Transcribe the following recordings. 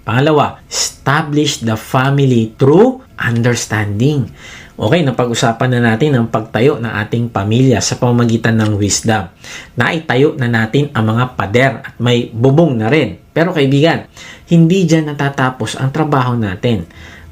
Pangalawa, establish the family through understanding. Okay, napag-usapan na natin ang pagtayo ng ating pamilya sa pamamagitan ng wisdom. Naitayo na natin ang mga pader at may bubong na rin. Pero kaibigan, hindi dyan natatapos ang trabaho natin.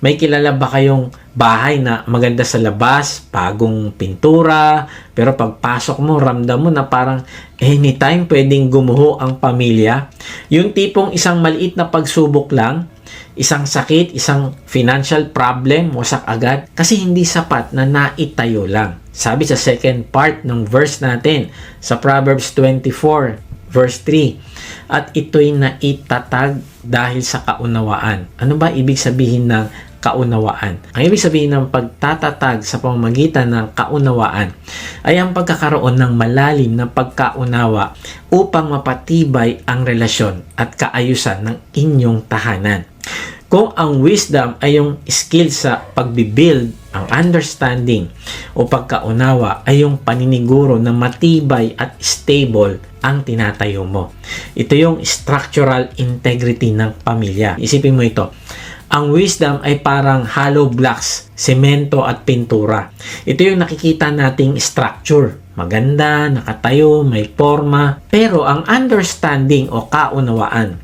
May kilala ba kayong bahay na maganda sa labas, bagong pintura, pero pagpasok mo, ramdam mo na parang anytime pwedeng gumuho ang pamilya? Yung tipong isang maliit na pagsubok lang, isang sakit, isang financial problem, wasak agad kasi hindi sapat na naitayo lang. Sabi sa second part ng verse natin sa Proverbs 24 verse 3, at ito'y naitatag dahil sa kaunawaan. Ano ba ibig sabihin ng kaunawaan? Ang ibig sabihin ng pagtatatag sa pamamagitan ng kaunawaan ay ang pagkakaroon ng malalim na pagkaunawa upang mapatibay ang relasyon at kaayusan ng inyong tahanan. Kung ang wisdom ay yung skill sa pagbibuild, ang understanding o pagkaunawa ay yung paniniguro na matibay at stable ang tinatayo mo. Ito yung structural integrity ng pamilya. Isipin mo ito. Ang wisdom ay parang hollow blocks, semento at pintura. Ito yung nakikita nating structure. Maganda, nakatayo, may forma. Pero ang understanding o kaunawaan,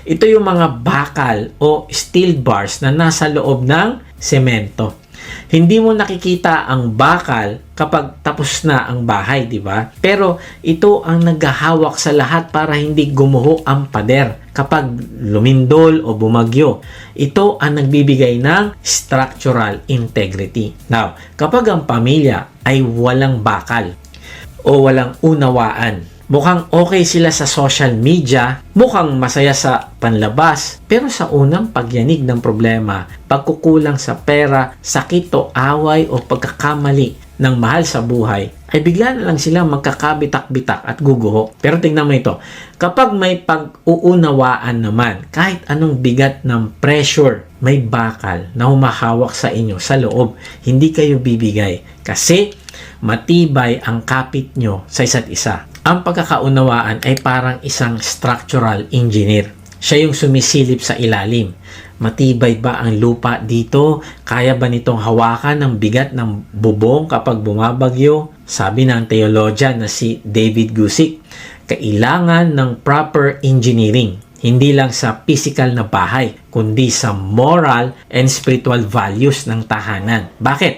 ito yung mga bakal o steel bars na nasa loob ng semento. Hindi mo nakikita ang bakal kapag tapos na ang bahay, di ba? Pero ito ang naghahawak sa lahat para hindi gumuho ang pader kapag lumindol o bumagyo. Ito ang nagbibigay ng structural integrity. Now, kapag ang pamilya ay walang bakal o walang unawaan, mukhang okay sila sa social media, mukhang masaya sa panlabas, pero sa unang pagyanig ng problema, pagkukulang sa pera, sakit o away o pagkakamali ng mahal sa buhay, ay bigla na lang sila magkakabitak-bitak at guguho. Pero tingnan mo ito, kapag may pag-uunawaan naman, kahit anong bigat ng pressure, may bakal na humahawak sa inyo sa loob, hindi kayo bibigay kasi matibay ang kapit nyo sa isa't isa. Ang pagkakaunawaan ay parang isang structural engineer. Siya yung sumisilip sa ilalim. Matibay ba ang lupa dito? Kaya ba nitong hawakan ng bigat ng bubong kapag bumabagyo? Sabi ng theologian na si David Guzik, kailangan ng proper engineering. Hindi lang sa physical na bahay, kundi sa moral and spiritual values ng tahanan. Bakit?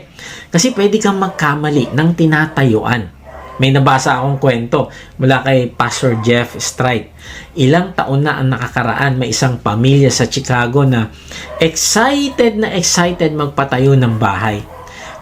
Kasi pwede kang magkamali ng tinatayuan. May nabasa akong kwento mula kay Pastor Jeff Strite. Ilang taon na ang nakakaraan, may isang pamilya sa Chicago na excited magpatayo ng bahay.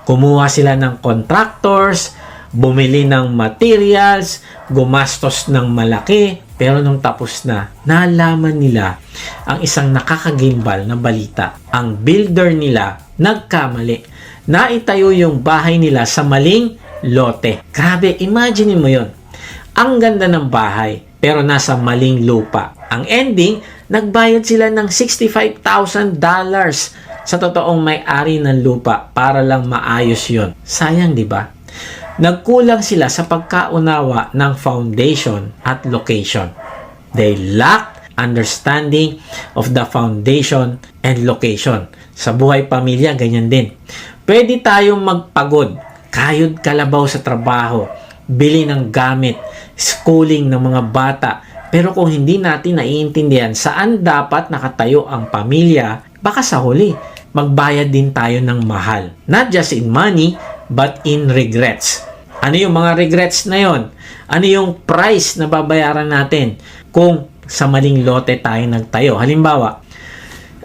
Kumuha sila ng contractors, bumili ng materials, gumastos ng malaki, pero nung tapos na, nalaman nila ang isang nakakagimbal na balita. Ang builder nila nagkamali. Naitayo yung bahay nila sa maling lote. Grabe, imagine mo yon. Ang ganda ng bahay, pero nasa maling lupa. Ang ending, nagbayad sila ng $65,000 sa totoong may-ari ng lupa para lang maayos yon. Sayang, di ba? Nagkulang sila sa pagkaunawa ng foundation at location. They lacked understanding of the foundation and location. Sa buhay pamilya, ganyan din. Pwede tayong magpagod, kayod kalabaw sa trabaho, bili ng gamit, schooling ng mga bata. Pero kung hindi natin naiintindihan saan dapat nakatayo ang pamilya, baka sa huli, magbayad din tayo ng mahal. Not just in money, but in regrets. Ano yung mga regrets na yon? Ano yung price na babayaran natin kung sa maling lote tayo nagtayo? Halimbawa,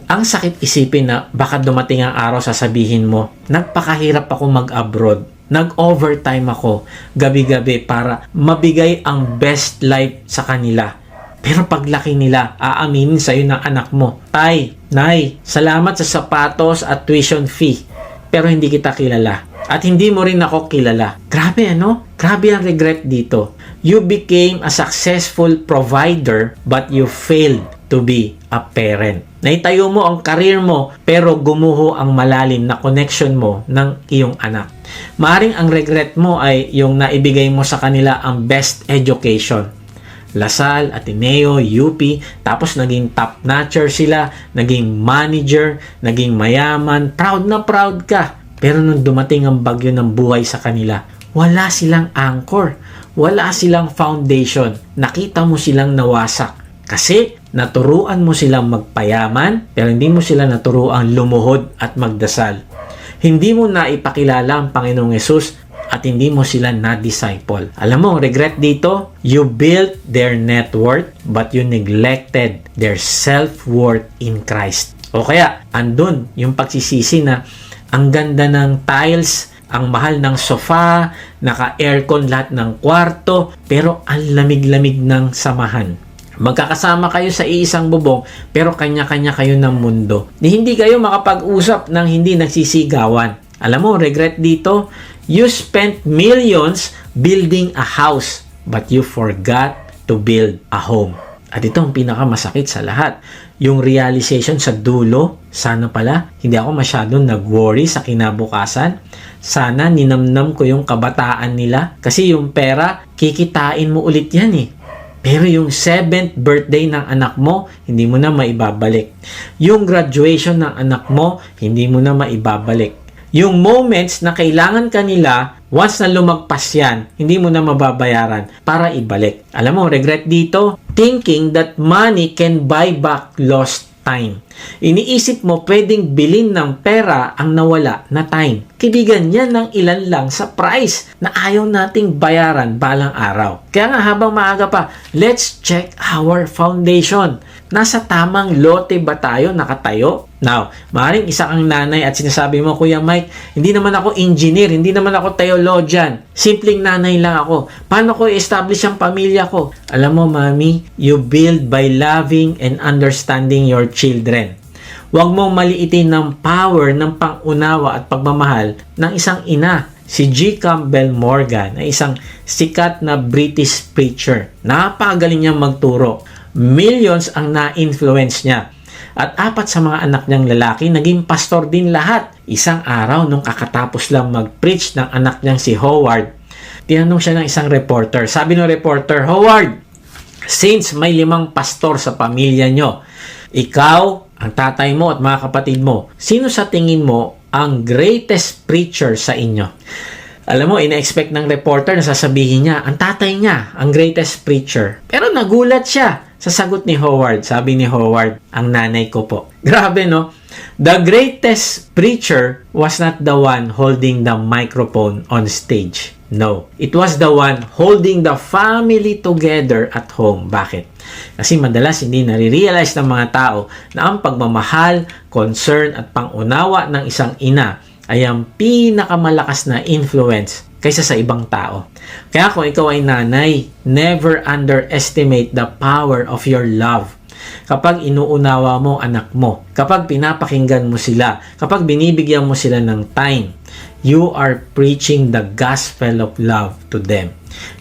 ang sakit isipin na baka dumating ang araw sasabihin mo, nagpakahirap ako mag-abroad, nag-overtime ako gabi-gabi para mabigay ang best life sa kanila. Pero paglaki nila, aaminin sa'yo ng anak mo, Tay, Nay, salamat sa sapatos at tuition fee, pero hindi kita kilala. At hindi mo rin ako kilala. Grabe ano? Grabe ang regret dito. You became a successful provider but you failed to be a parent. Naitayo mo ang career mo pero gumuho ang malalim na connection mo ng iyong anak. Maaring ang regret mo ay yung naibigay mo sa kanila ang best education. Lasal, Ateneo, UP, tapos naging top-notcher sila, naging manager, naging mayaman, proud na proud ka. Pero nung dumating ang bagyo ng buhay sa kanila, wala silang anchor, wala silang foundation. Nakita mo silang nawasak. Kasi naturuan mo silang magpayaman, pero hindi mo sila naturuan lumuhod at magdasal. Hindi mo na ipakilala ang Panginoong Yesus at hindi mo sila na-disciple. Alam mo, regret dito, you built their net worth but you neglected their self-worth in Christ. O kaya, andun yung pagsisisi na ang ganda ng tiles, ang mahal ng sofa, naka-aircon lahat ng kwarto, pero ang lamig-lamig ng samahan. Magkakasama kayo sa iisang bubong, pero kanya-kanya kayo ng mundo. Hindi kayo makapag-usap ng hindi nagsisigawan. Alam mo, regret dito, you spent millions building a house, but you forgot to build a home. At ito ang pinakamasakit sa lahat. Yung realization sa dulo, sana pala, hindi ako masyadong nag-worry sa kinabukasan. Sana ninamnam ko yung kabataan nila. Kasi yung pera, kikitain mo ulit yan eh. Pero yung 7th birthday ng anak mo, hindi mo na maibabalik. Yung graduation ng anak mo, hindi mo na maibabalik. Yung moments na kailangan kanila, once na lumagpas yan, hindi mo na mababayaran para ibalik. Alam mo, regret dito, thinking that money can buy back lost time. Iniisip mo pwedeng bilhin ng pera ang nawala na time. Kaibigan, yan ng ilan lang sa price na ayaw nating bayaran balang araw. Kaya nga habang maaga pa, let's check our foundation. Nasa tamang lote ba tayo nakatayo? Now, maaaring isa kang nanay at sinasabi mo, Kuya Mike, hindi naman ako engineer, hindi naman ako theologian. Simpleng nanay lang ako. Paano ko i-establish ang pamilya ko? Alam mo, Mami, you build by loving and understanding your children. Huwag mong maliitin ng power ng pangunawa at pagmamahal ng isang ina. Si G. Campbell Morgan ay isang sikat na British preacher. Napakagaling niyang magturo. Millions ang na-influence niya. At 4 sa mga anak niyang lalaki naging pastor din lahat. Isang araw nung kakatapos lang mag-preach ng anak niyang si Howard, tinanong siya ng isang reporter. Sabi ng reporter, Howard, since may 5 pastor sa pamilya niyo, ikaw, ang tatay mo at mga kapatid mo, sino sa tingin mo ang greatest preacher sa inyo? Alam mo, ina-expect ng reporter na sasabihin niya, ang tatay niya, ang greatest preacher. Pero nagulat siya sa sagot ni Howard. Sabi ni Howard, ang nanay ko po. Grabe, no? The greatest preacher was not the one holding the microphone on stage. No. It was the one holding the family together at home. Bakit? Kasi madalas hindi nare-realize ng mga tao na ang pagmamahal, concern at pangunawa ng isang ina ay ang pinakamalakas na influence kaysa sa ibang tao. Kaya kung ikaw ay nanay, never underestimate the power of your love. Kapag inuunawa mo anak mo, kapag pinapakinggan mo sila, kapag binibigyan mo sila ng time, you are preaching the gospel of love to them.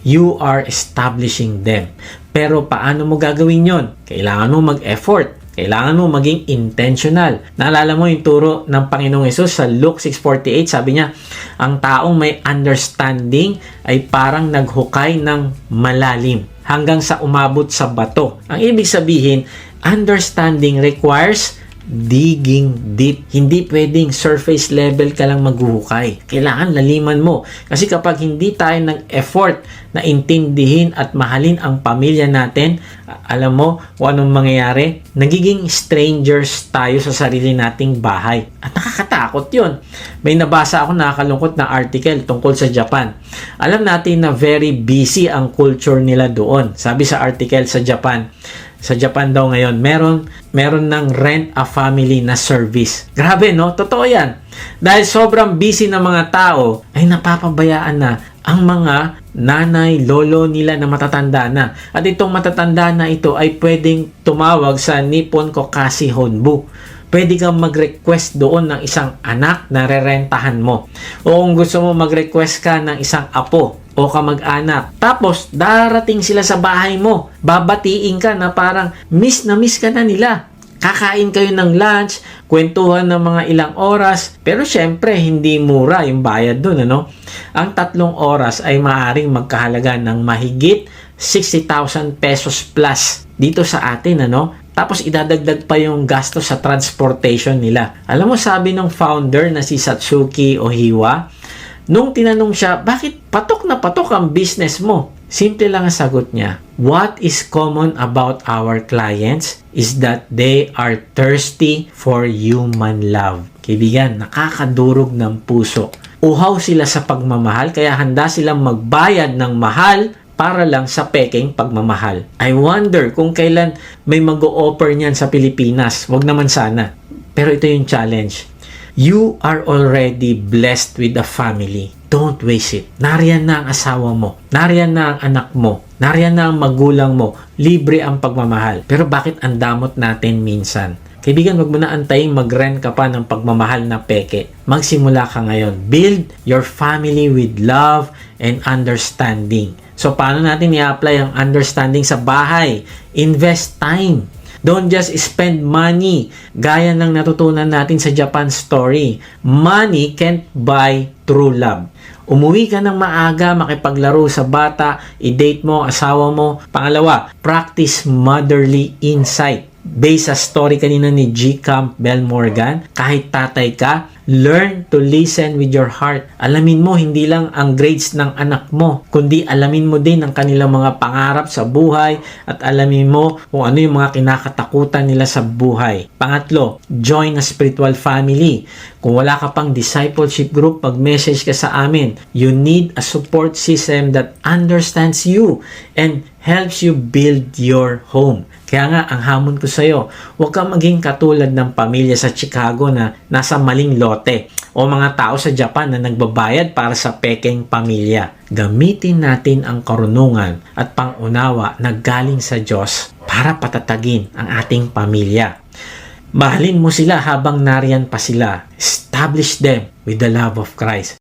You are establishing them. Pero paano mo gagawin yon? Kailangan mo mag-effort. Kailangan mo maging intentional. Naalala mo yung turo ng Panginoong Hesus sa Luke 6:48, sabi niya, ang taong may understanding ay parang naghukay ng malalim hanggang sa umabot sa bato. Ang ibig sabihin, understanding requires digging deep. Hindi pwedeng surface level ka lang maghuhukay. Kailangan laliman mo. Kasi kapag hindi tayo nag-effort na intindihin at mahalin ang pamilya natin, alam mo kung anong mangyayari? Nagiging strangers tayo sa sarili nating bahay. At nakakatakot yun. May nabasa ako nakakalungkot na article tungkol sa Japan. Alam natin na very busy ang culture nila doon. Sabi sa article sa Japan daw ngayon, meron ng rent a family na service. Grabe, no? Totoo yan. Dahil sobrang busy ng mga tao, ay napapabayaan na ang mga nanay, lolo nila na matatanda na. At itong matatanda na ito ay pwedeng tumawag sa Nippon Kokashi Honbu. Pwede kang mag-request doon ng isang anak na rerentahan mo. O kung gusto mo mag-request ka ng isang apo o kamag-anak. Tapos, darating sila sa bahay mo. Babatiin ka na parang miss na miss ka na nila. Kakain kayo ng lunch, kwentuhan ng mga ilang oras. Pero syempre, hindi mura yung bayad doon, ano? Ang 3 oras ay maaaring magkahalaga ng mahigit 60,000 pesos plus dito sa atin, ano? Tapos idadagdag pa yung gasto sa transportation nila. Alam mo, sabi ng founder na si Satsuki Ohiwa, nung tinanong siya, bakit patok na patok ang business mo? Simple lang ang sagot niya. What is common about our clients is that they are thirsty for human love. Kaibigan, nakakadurog ng puso. Uhaw sila sa pagmamahal, kaya handa silang magbayad ng mahal para lang sa peking pagmamahal. I wonder kung kailan may mag-o-offer niyan sa Pilipinas. Wag naman sana. Pero ito yung challenge. You are already blessed with a family. Don't waste it. Nariyan na ang asawa mo. Nariyan na ang anak mo. Nariyan na ang magulang mo. Libre ang pagmamahal. Pero bakit ang damot natin minsan? Kaibigan, wag mo na antayin mag-rent ka pa ng pagmamahal na peke. Magsimula ka ngayon. Build your family with love and understanding. So, paano natin i-apply ang understanding sa bahay? Invest time. Don't just spend money. Gaya ng natutunan natin sa Japan story. Money can't buy true love. Umuwi ka ng maaga, makipaglaro sa bata, i-date mo, asawa mo. Pangalawa, practice motherly insight. Based sa story kanina ni G. Campbell Morgan, kahit tatay ka, learn to listen with your heart. Alamin mo hindi lang ang grades ng anak mo, kundi alamin mo din ang kanilang mga pangarap sa buhay at alamin mo kung ano yung mga kinakatakutan nila sa buhay. Pangatlo, join a spiritual family. Kung wala ka pang discipleship group, mag-message ka sa amin. You need a support system that understands you and helps you build your home. Kaya nga, ang hamon ko sa'yo, huwag kang maging katulad ng pamilya sa Chicago na nasa maling lote o mga tao sa Japan na nagbabayad para sa pekeng pamilya. Gamitin natin ang karunungan at pangunawa na galing sa Diyos para patatagin ang ating pamilya. Mahalin mo sila habang nariyan pa sila. Establish them with the love of Christ.